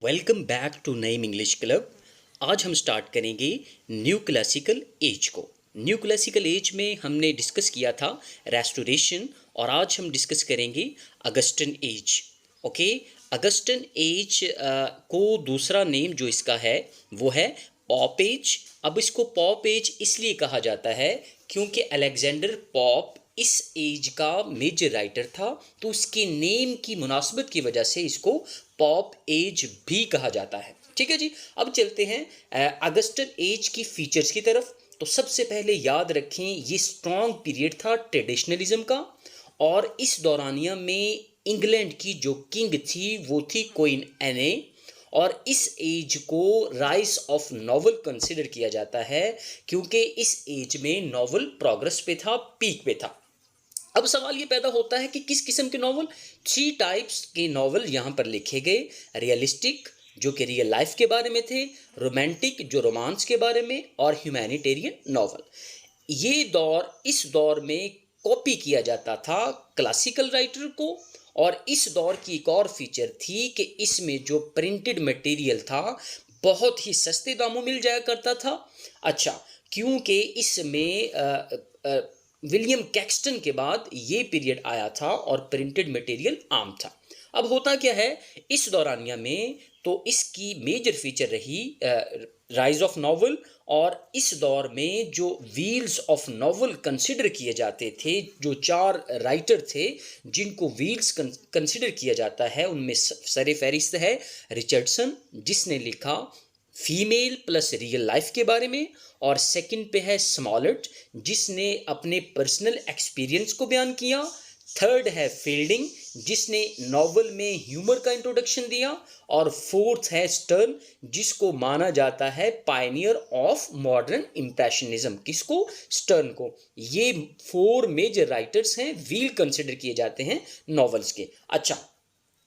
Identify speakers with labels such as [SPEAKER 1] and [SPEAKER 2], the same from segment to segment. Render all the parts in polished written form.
[SPEAKER 1] Welcome back to Naeem English club. आज हम start करेंगे न्यू क्लासिकल एज को। न्यू क्लासिकल एज में हमने डिस्कस किया था रेस्टोरेशन और आज हम डिस्कस करेंगे Augustan as. Okay, Augustan as को दूसरा नेम जो इसका है वो है पॉप एज। अब इसको पॉप एज इसलिए कहा जाता है क्योंकि अलेक्जेंडर पॉप इस एज का मेजर राइटर था, तो उसके नेम की मुनासबत की वजह से इसको पॉप एज भी कहा जाता है। ठीक है जी, अब चलते हैं अगस्टन एज की फीचर्स की तरफ। तो सबसे पहले याद रखें ये स्ट्रॉन्ग पीरियड था ट्रेडिशनलिज्म का, और इस दौरानिया में इंग्लैंड की जो किंग थी वो थी क्वीन एने, और इस एज को राइज ऑफ नॉवल कंसिडर किया जाता है क्योंकि इस एज में नॉवल प्रोग्रेस पे था, पीक पे था। अब सवाल ये पैदा होता है कि किस किस्म के नॉवल। 3 टाइप्स के नॉवल यहाँ पर लिखे गए। रियलिस्टिक जो कि रियल लाइफ के बारे में थे, रोमांटिक जो रोमांस के बारे में, और ह्यूमैनिटेरियन नॉवल। ये दौर, इस दौर में कॉपी किया जाता था क्लासिकल राइटर को। और इस दौर की एक और फीचर थी कि इसमें जो प्रिंटेड मटेरियल था बहुत ही सस्ते दामों मिल जाया करता था। अच्छा, क्योंकि इसमें विलियम कैक्सटन के बाद ये पीरियड आया था और प्रिंटेड मटेरियल आम था। अब होता क्या है इस दौरानिया में, तो इसकी मेजर फीचर रही राइज ऑफ नॉवल। और इस दौर में जो व्हील्स ऑफ नॉवल कंसिडर किए जाते थे, जो 4 राइटर थे जिनको व्हील्स कंसिडर किया जाता है, उनमें सरे फहरिस्त है रिचर्डसन जिसने लिखा फीमेल प्लस रियल लाइफ के बारे में, और सेकंड पे है स्मॉलेट जिसने अपने पर्सनल एक्सपीरियंस को बयान किया। थर्ड है फील्डिंग जिसने नॉवल में ह्यूमर का इंट्रोडक्शन दिया, और फोर्थ है स्टर्न जिसको माना जाता है पायनियर ऑफ मॉडर्न इम्प्रेशनिज्म। किसको? स्टर्न को। ये 4 मेजर राइटर्स हैं, व्हील कंसिडर किए जाते हैं नॉवेल्स के। अच्छा,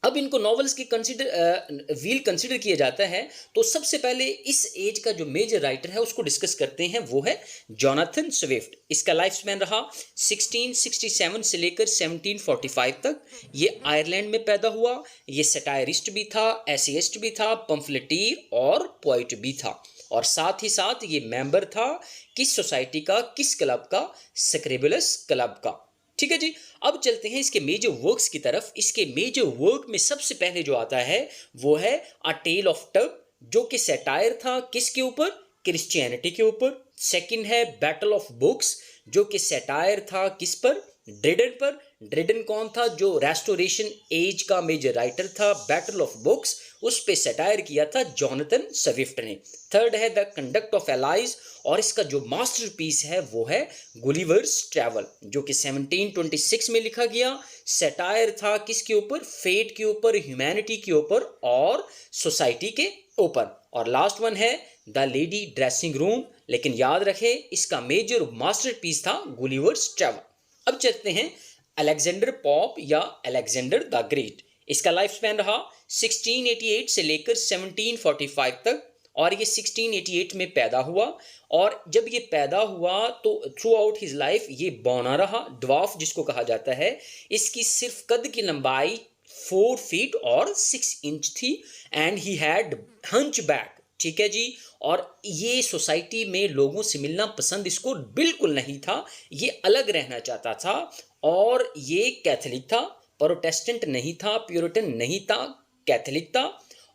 [SPEAKER 1] अब इनको नॉवेल्स की व्हील कंसिडर किया जाता है, तो सबसे पहले इस एज का जो मेजर राइटर है उसको डिस्कस करते हैं, वो है जॉनथन स्विफ्ट। इसका लाइफ स्पैन रहा 1667 से लेकर 1745 तक। ये आयरलैंड में पैदा हुआ। ये सटायरिस्ट भी था, एसेइस्ट भी था, पंफलेटीर और पोइट भी था, और साथ ही साथ ये मेंबर था किस सोसाइटी का, किस क्लब का? स्क्रिबुलस क्लब का। ठीक है जी, अब चलते हैं इसके मेजर वर्क्स की तरफ। इसके मेजर वर्क में सबसे पहले जो आता है वो है अ टेल ऑफ टग, जो कि सैटायर था किसके ऊपर? क्रिश्चियनिटी के ऊपर। सेकंड है बैटल ऑफ बुक्स, जो कि सैटायर था किस पर? ड्रेडन पर। ड्रेडन कौन था? जो रेस्टोरेशन एज का मेजर राइटर था। बैटल ऑफ बुक्स उस पे सैटायर किया था जॉनथन स्विफ्ट ने। थर्ड है द कंडक्ट ऑफ एलाइज, और इसका जो मास्टरपीस है वो है गुलिवर्स ट्रैवल, जो कि 1726 में लिखा गया। सैटायर था किसके ऊपर? फेट के ऊपर, ह्यूमैनिटी के ऊपर और सोसाइटी के ऊपर। और लास्ट वन है द लेडी ड्रेसिंग रूम, लेकिन याद रखें इसका मेजर मास्टरपीस था गुलिवर्स ट्रैवल। अब चलते हैं अलेक्जेंडर पॉप या अलेक्जेंडर द ग्रेट। इसका लाइफ स्पैन रहा 1688 से लेकर 1745 तक, और ये 1688 में पैदा हुआ। और जब ये पैदा हुआ तो थ्रू आउट हिज लाइफ ये बौना रहा, ड्वार्फ जिसको कहा जाता है। इसकी सिर्फ कद की लंबाई 4 फीट और 6 इंच थी, and he had hunch back. ठीक है जी, और ये सोसाइटी में लोगों से मिलना पसंद इसको बिल्कुल नहीं था, ये अलग रहना चाहता था। और ये कैथोलिक था, प्रोटेस्टेंट नहीं था, प्यूरिटन नहीं था, कैथोलिक था।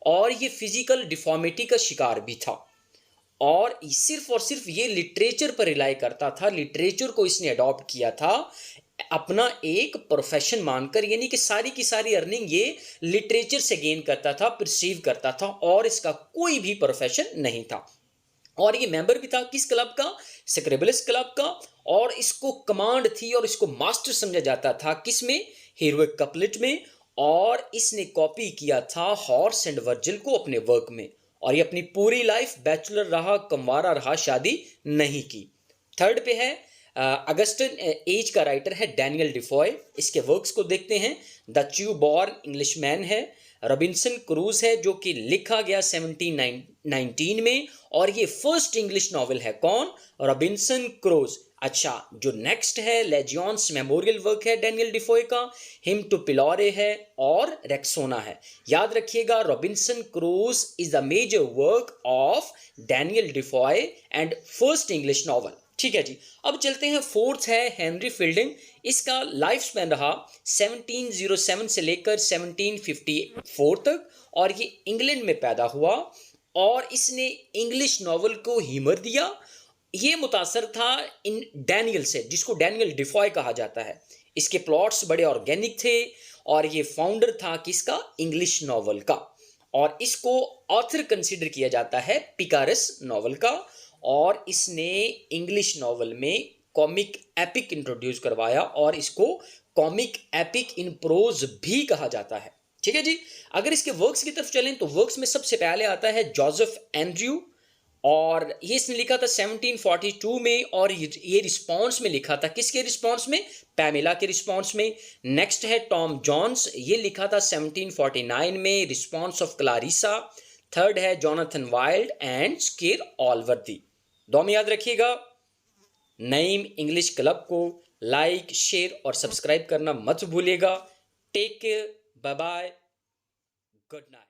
[SPEAKER 1] और ये फिजिकल डिफॉर्मिटी का शिकार भी था, और सिर्फ ये लिटरेचर पर रिलाई करता था। लिटरेचर को इसने अडॉप्ट किया था अपना एक प्रोफेशन मानकर, यानी कि सारी की सारी अर्निंग ये लिटरेचर से गेन करता था, परसीव करता था, और इसका कोई भी प्रोफेशन नहीं था। और ये मेंबर भी था किस क्लब का? स्क्रिबुलस क्लब का। और इसको कमांड थी और इसको मास्टर समझा जाता था किस में? हीरोइक कपलेट में। और इसने कॉपी किया था हॉर्स एंड वर्जिल को अपने वर्क में, और ये अपनी पूरी लाइफ बैचलर रहा, कमवारा रहा, शादी नहीं की। थर्ड पे है अगस्टन एज का राइटर है डैनियल डिफॉय। इसके वर्क्स को देखते हैं। द च्यू बॉर्न इंग्लिशमैन है। रॉबिन्सन क्रूज है जो कि लिखा गया 1719 में, और ये फर्स्ट इंग्लिश नॉवल है। कौन? Robinson cruise. अच्छा, जो नेक्स्ट है लेजियंस मेमोरियल वर्क है डैनियल डिफोए का, हिम टू पिलोरे है और रेक्सोना है। याद रखिएगा, Robinson Crusoe is the major work of Daniel Defoe and first English novel. ठीक है जी, अब चलते हैं। फोर्थ है हेनरी फील्डिंग। इसका लाइफ स्पैन रहा 1707 से लेकर 1754 तक, और ये इंग्लैंड में पैदा हुआ और इसने इंग्लिश नॉवल को हीमर दिया। ये मुतासर था इन डैनियल से, जिसको डैनियल डिफॉय कहा जाता है। इसके प्लॉट्स बड़े ऑर्गेनिक थे और ये फाउंडर था किसका, इंग्लिश नॉवल का। और इसको ऑथर कंसिडर किया जाता है पिकारस नॉवल का। और इसने इंग्लिश नॉवल में कॉमिक एपिक इंट्रोड्यूस करवाया और इसको कॉमिक एपिक इन प्रोज भी कहा जाता है। ठीक है जी। अगर इसके वर्क्स की तरफ चलें तो वर्क्स में सबसे पहले आता है जोसेफ एंड्रयू, और ये इसने लिखा था 1742 में, और ये रिस्पॉन्स में लिखा था। किसके रिस्पॉन्स में, पैमेला के रिस्पॉन्स में। नेक्स्ट है टॉम जॉन्स, ये लिखा था 1749 में, रिस्पॉन्स ऑफ क्लारिसा। थर्ड है Jonathan Wild and squire Allworthy. दो में याद रखिएगा। नईम इंग्लिश क्लब को लाइक, शेयर और सब्सक्राइब करना मत भूलिएगा। Take care, bye bye, good night.